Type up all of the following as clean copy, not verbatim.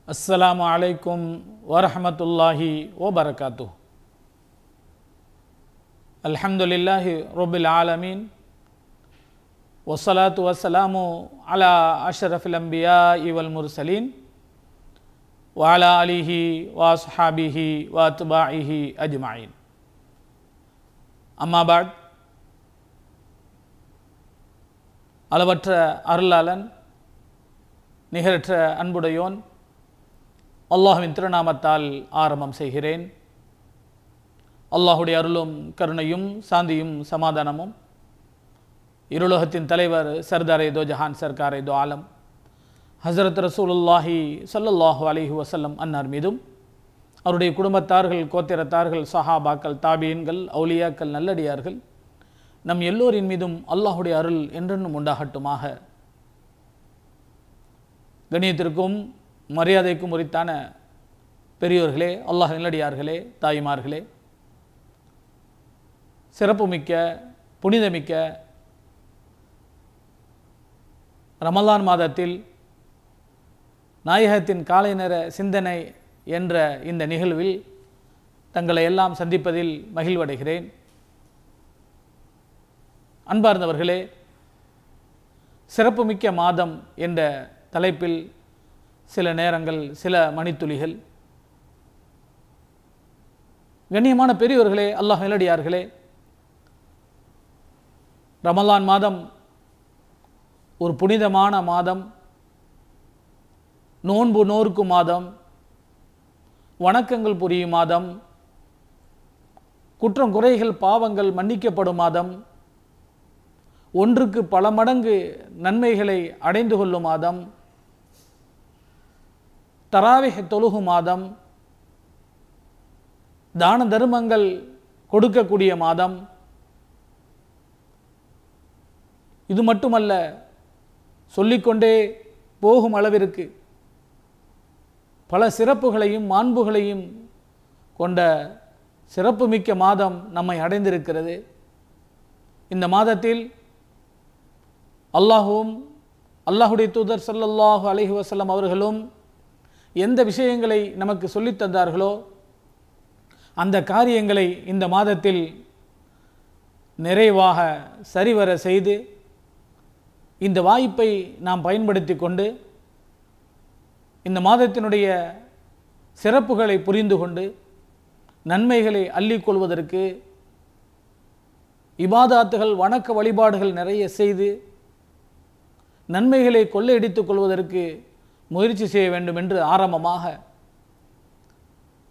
அஸ்ஸலாமு அலைக்கும் வரஹ்மத்துல்லாஹி வபரகாத்துஹ். அல்ஹம்துலில்லாஹி ரப்பில் ஆலமீன் வஸ்ஸலாத்து வஸ்ஸலாமு அலா அஷ்ரஃபில் அன்பியாஇ வல் முர்சலீன் வ அலா ஆலிஹி வ அஸ்ஹாபிஹி வ அத்பாஇஹி அஜ்மஈன். அம்மா பஅத். அளவற்ற அருளாளன் நிகரற்ற அன்புடையோன் அல்லாஹ்வின் திருநாமத்தால் ஆரம்பம் செய்கிறேன். அல்லாஹுடைய அருளும் கருணையும் சாந்தியும் சமாதானமும் இருலோகத்தின் தலைவர் சர்தாரே தோ ஜஹான் சர்க்காரே தோ ஆலம் ஹஸரத் ரசூலுல்லாஹி ஸல்லல்லாஹு அலைஹி வஸல்லம் அன்னார் மீதும், அவருடைய குடும்பத்தார்கள், கோத்திரத்தார்கள், சஹாபாக்கள், தாபீன்கள், அவுலியாக்கள், நல்லடியார்கள், நம் எல்லோரின் மீதும் அல்லாஹுடைய அருள் என்றென்றும் உண்டாகட்டுமாக. கண்ணியத்திற்கும் மரியாதைக்கும் உரித்தான பெரியோர்களே, அல்லாஹ் நல்லடியார்களே, தாய்மார்களே, சிறப்புமிக்க புனிதமிக்க ரமலான் மாதத்தில் நாயகத்தின் காலை நேர சிந்தனை என்ற இந்த நிகழ்வில் தங்களை எல்லாம் சந்திப்பதில் மகிழ்வடைகிறேன். அன்பார்ந்தவர்களே, சிறப்புமிக்க மாதம் என்ற தலைப்பில் சில நேரங்கள், சில மணித்துளிகள். கண்ணியமான பெரியவர்களே, அல்லாஹ் நல்லடியார்களே, ரமலான் மாதம் ஒரு புனிதமான மாதம், நோன்பு நோர்க்கும் மாதம், வணக்கங்கள் புரியும் மாதம், குற்றம் குறைகள் பாவங்கள் மன்னிக்கப்படும் மாதம், ஒன்றுக்கு பல மடங்கு நன்மைகளை அடைந்து கொள்ளும் மாதம், தராவிஹ் தொழுகு மாதம், தான தர்மங்கள் கொடுக்கக்கூடிய மாதம். இது மட்டுமல்ல, சொல்லிக்கொண்டே போகும் அளவிற்கு பல சிறப்புகளையும் மாண்புகளையும் கொண்ட சிறப்புமிக்க மாதம் நம்மை அடைந்திருக்கிறது. இந்த மாதத்தில் அல்லாஹும் அல்லாஹுடைய தூதர் ஸல்லல்லாஹு அலைஹி வஸல்லம் அவர்களும் எந்த விஷயங்களை நமக்கு சொல்லித் தந்தார்களோ அந்த காரியங்களை இந்த மாதத்தில் நிறைவாக சரிவர செய்து, இந்த வாய்ப்பை நாம் பயன்படுத்தி கொண்டு இந்த மாதத்தினுடைய சிறப்புகளை புரிந்து கொண்டு நன்மைகளை அள்ளிக்கொள்வதற்கு இபாதாத்துகள், வணக்க வழிபாடுகள் நிறைய செய்து நன்மைகளை கொள்ளையடித்துக் கொள்வதற்கு முயற்சி செய்ய வேண்டும் என்று ஆரம்பமாக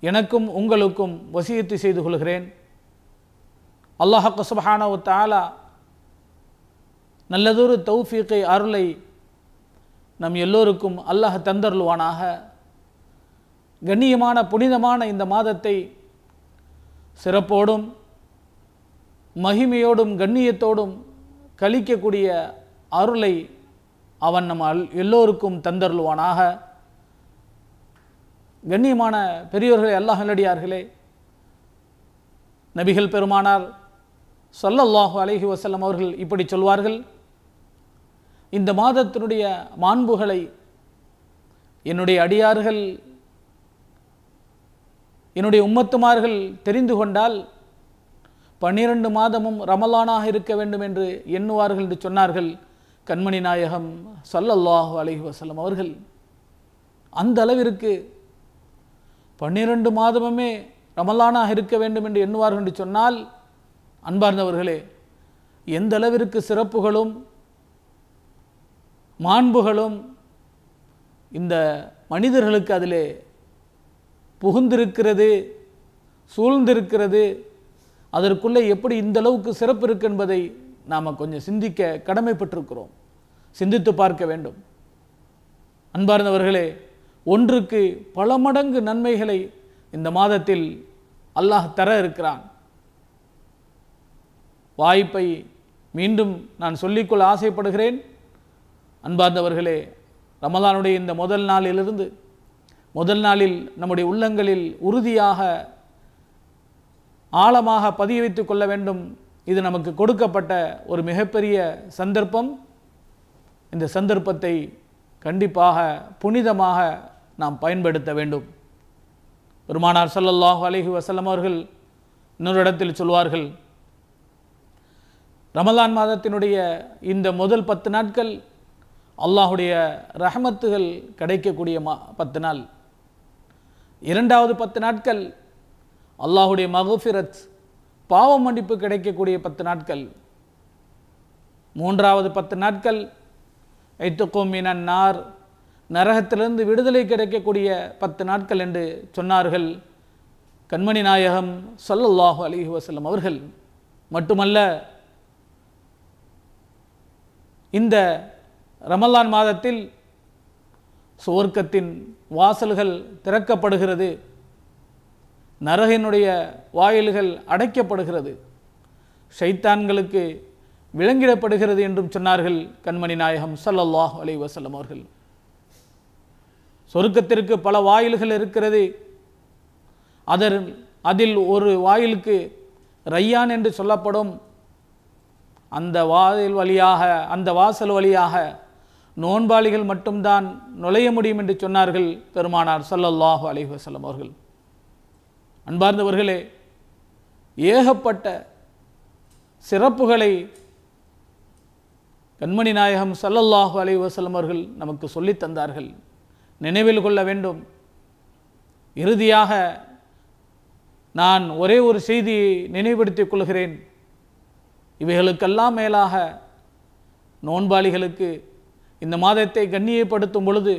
எனக்கும் உங்களுக்கும் வசியத்து செய்து கொள்கிறேன். அல்லாஹ் சுப்ஹானஹு வ தஆலா நல்லதொரு தௌஃபீக்கை, அருளை நம் எல்லோருக்கும் அல்லாஹ் தந்தருள்வானாக. கண்ணியமான புனிதமான இந்த மாதத்தை சிறப்போடும் மகிமையோடும் கண்ணியத்தோடும் கழிக்கக்கூடிய அருளை அவன் நம் எல்லோருக்கும் தந்தருள்வானாக. கண்ணியமான பெரியோர்களே, அல்லாஹ் நல்லடியார்களே, நபிகள் பெருமானார் ஸல்லல்லாஹு அலைஹி வஸல்லம் அவர்கள் இப்படி சொல்வார்கள்: இந்த மாதத்தினுடைய மாண்புகளை என்னுடைய அடியார்கள், என்னுடைய உம்மத்துமார்கள் தெரிந்து கொண்டால் 12 மாதமும் ரமலானாக இருக்க வேண்டும் என்று எண்ணுவார்கள் என்று சொன்னார்கள் கண்மணி நாயகம் ஸல்லல்லாஹு அலைஹி வஸல்லம் அவர்கள். அந்த அளவிற்கு 12 மாதமுமே ரமலானாக இருக்க வேண்டும் என்று எண்ணுவார்கள் என்று சொன்னால், அன்பார்ந்தவர்களே, எந்த அளவிற்கு சிறப்புகளும் மாண்புகளும் இந்த மனிதர்களுக்கு அதிலே புகுந்திருக்கிறது, சூழ்ந்திருக்கிறது, அதற்குள்ளே எப்படி இந்த அளவுக்கு சிறப்பு இருக்கு என்பதை நாம் கொஞ்சம் சிந்திக்க கடமைப்பட்டிருக்கிறோம். சிந்தித்து பார்க்க வேண்டும். அன்பார்ந்தவர்களே, ஒன்றுக்கு பல மடங்கு நன்மைகளை இந்த மாதத்தில் அல்லாஹ் தர இருக்கிறான். வாய்ப்பை மீண்டும் நான் சொல்லிக்கொள்ள ஆசைப்படுகிறேன். அன்பார்ந்தவர்களே, ரமலானுடைய இந்த முதல் நாளிலிருந்து, முதல் நாளில் நம்முடைய உள்ளங்களில் உறுதியாக ஆழமாக பதிய வைத்து கொள்ள வேண்டும். இது நமக்கு கொடுக்கப்பட்ட ஒரு மிகப்பெரிய சந்தர்ப்பம். இந்த சந்தர்ப்பத்தை கண்டிப்பாக புனிதமாக நாம் பயன்படுத்த வேண்டும். பெருமானார் ஸல்லல்லாஹு அலைஹி வஸல்லம் அவர்கள் இன்னொரு இடத்தில் சொல்வார்கள், ரமலான் மாதத்தினுடைய இந்த முதல் 10 நாட்கள் அல்லாஹுடைய ரஹமத்துகள் கிடைக்கக்கூடிய 10 நாள். இரண்டாவது 10 நாட்கள் அல்லாஹுடைய மக்ஃபிரத் பாவ மன்னிப்பு கிடைக்கக்கூடிய 10 நாட்கள். மூன்றாவது 10 நாட்கள் ஐத்துக்கும் மினன் நார், நரகத்திலிருந்து விடுதலை கிடைக்கக்கூடிய 10 நாட்கள் என்று சொன்னார்கள் கண்மணி நாயகம் ஸல்லல்லாஹு அலைஹி வஸல்லம் அவர்கள். மட்டுமல்ல, இந்த ரமலான் மாதத்தில் சுவர்க்கத்தின் வாசல்கள் திறக்கப்படுகிறது, நரகினுடைய வாயில்கள் அடைக்கப்படுகிறது, ஷைத்தான்களுக்கு விலங்கிடப்படுகிறது என்றும் சொன்னார்கள் கண்மணி நாயகம் ஸல்லல்லாஹு அலைஹி வஸல்லம் அவர்கள். சொர்க்கத்திற்கு பல வாயில்கள் இருக்கிறது. அதில் ஒரு வாயிலுக்கு ரையான் என்று சொல்லப்படும். அந்த வாசல் வழியாக நோன்பாளிகள் மட்டும்தான் நுழைய முடியும் என்று சொன்னார்கள் பெருமானார் ஸல்லல்லாஹு அலைஹி வஸல்லம் அவர்கள். அன்பார்ந்தவர்களே, ஏகப்பட்ட சிறப்புகளை கண்மணி நாயகம் ஸல்லல்லாஹு அலைஹி வஸல்லம் அவர்கள் நமக்கு சொல்லித் தந்தார்கள். நினைவில் கொள்ள வேண்டும். இறுதியாக நான் ஒரே ஒரு செய்தியை நினைவுபடுத்திக் கொள்கிறேன். இவைகளுக்கெல்லாம் மேலாக நோன்பாளிகளுக்கு இந்த மாதத்தை கண்ணியப்படுத்தும் பொழுது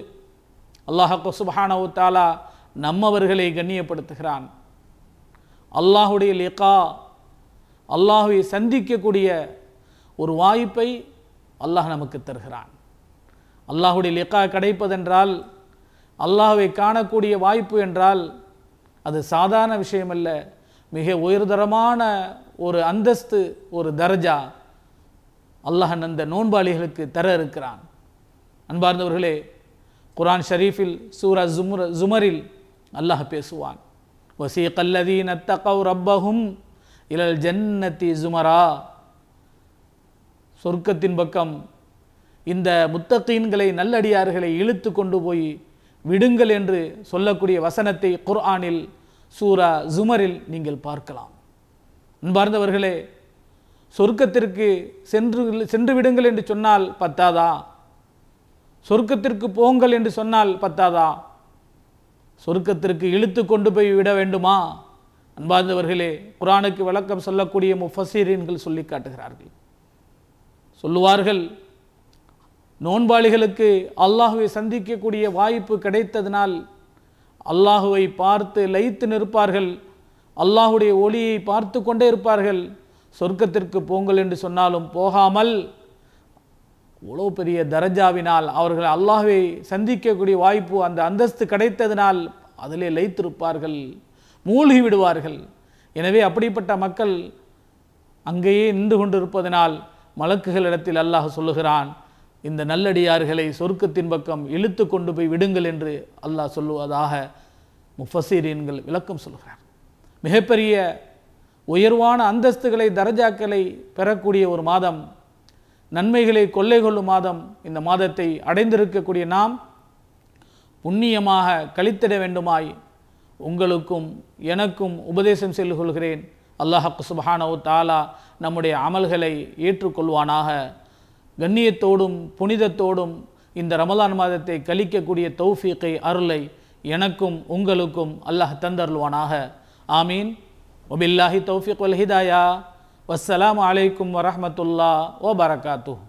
அல்லாஹ் சுப்ஹானஹு வ தஆலா நம்மவர்களை கண்ணியப்படுத்துகிறான். அல்லாஹுடைய லிகா, அல்லாஹுவை சந்திக்கக்கூடிய ஒரு வாய்ப்பை அல்லாஹ் நமக்கு தருகிறான். அல்லாஹுடைய லிகா கிடைப்பதென்றால், அல்லாஹுவை காணக்கூடிய வாய்ப்பு என்றால் அது சாதாரண விஷயமல்ல, மிக உயர்தரமான ஒரு அந்தஸ்து, ஒரு தரஜா அல்லாஹ் அந்த நோன்பாளிகளுக்கு தர இருக்கிறான். அன்பார்ந்தவர்களே, குர்ஆன் ஷரீஃபில் சூரா ஜுமரில் அல்லாஹ் பேசுவான், வஸீகல்லதீன தகவ் ரப்பஹும் இலல் ஜன்னதி ஜுமரா. சொர்க்கத்தின் பக்கம் இந்த முத்தகீன்களை, நல்லடியார்களை இழுத்து கொண்டு போய் விடுங்கள் என்று சொல்லக்கூடிய வசனத்தை குர்ஆனில் சூரா ஜுமரில் நீங்கள் பார்க்கலாம். அன்பார்ந்தவர்களே, சொர்க்கத்திற்கு சென்று விடுங்கள் என்று சொன்னால் பத்தாதா? சொர்க்கத்திற்கு போங்கள் என்று சொன்னால் பத்தாதா? சொர்க்கத்திற்கு இழுத்து கொண்டு போய் விட வேண்டுமா? அன்பார்ந்தவர்களே, குர்ஆனுக்கு விளக்கம் சொல்லக்கூடிய முஃபஸ்ஸிரீன்கள் சொல்லி காட்டுகிறார்கள். சொல்லுவார்கள், நோன்பாளிகளுக்கு அல்லாஹுவை சந்திக்கக்கூடிய வாய்ப்பு கிடைத்ததனால் அல்லாஹுவை பார்த்து லயித்து நிற்பார்கள், அல்லாஹுடைய ஒளியை பார்த்து கொண்டே இருப்பார்கள். சொர்க்கத்திற்கு போங்கள் என்று சொன்னாலும் போகாமல் இவ்வளோ பெரிய தரஜாவினால் அவர்கள் அல்லாஹுவை சந்திக்கக்கூடிய வாய்ப்பு, அந்த அந்தஸ்து கிடைத்ததனால் அதிலே லயித்திருப்பார்கள், மூழ்கி விடுவார்கள். எனவே அப்படிப்பட்ட மக்கள் அங்கேயே நின்று கொண்டிருப்பதனால் மலக்குகளிடத்தில் அல்லாஹ் சொல்லுகிறான், இந்த நல்லடியார்களை சொர்க்கத்தின் பக்கம் இழுத்து கொண்டு போய் விடுங்கள் என்று அல்லாஹ் சொல்லுவதாக முஃபஸ்ஸிரீன்கள் விளக்கம் சொல்கிறார். மிகப்பெரிய உயர்வான அந்தஸ்துகளை, தரஜாக்களை பெறக்கூடிய ஒரு மாதம், நன்மைகளை கொள்ளை கொள்ளும் மாதம். இந்த மாதத்தை அடைந்திருக்கக்கூடிய நாம் புண்ணியமாக கழித்திட வேண்டுமாய் உங்களுக்கும் எனக்கும் உபதேசம் செய்து கொள்கிறேன். அல்லாஹ் சுப்ஹானஹு வ தஆலா நம்முடைய அமல்களை ஏற்றுக்கொள்வானாக. கண்ணியத்தோடும் புனிதத்தோடும் இந்த ரமலான் மாதத்தை கழிக்கக்கூடிய தௌஃபீக்கை, அருளை எனக்கும் உங்களுக்கும் அல்லாஹ் தந்தருள்வானாக. ஆமீன். வபில்லாஹி தௌஃபீக் வல் ஹிதாயா. வஸ்ஸலாமு அலைக்கும் வரஹ்மத்துல்லாஹி வ பரகாத்துஹு.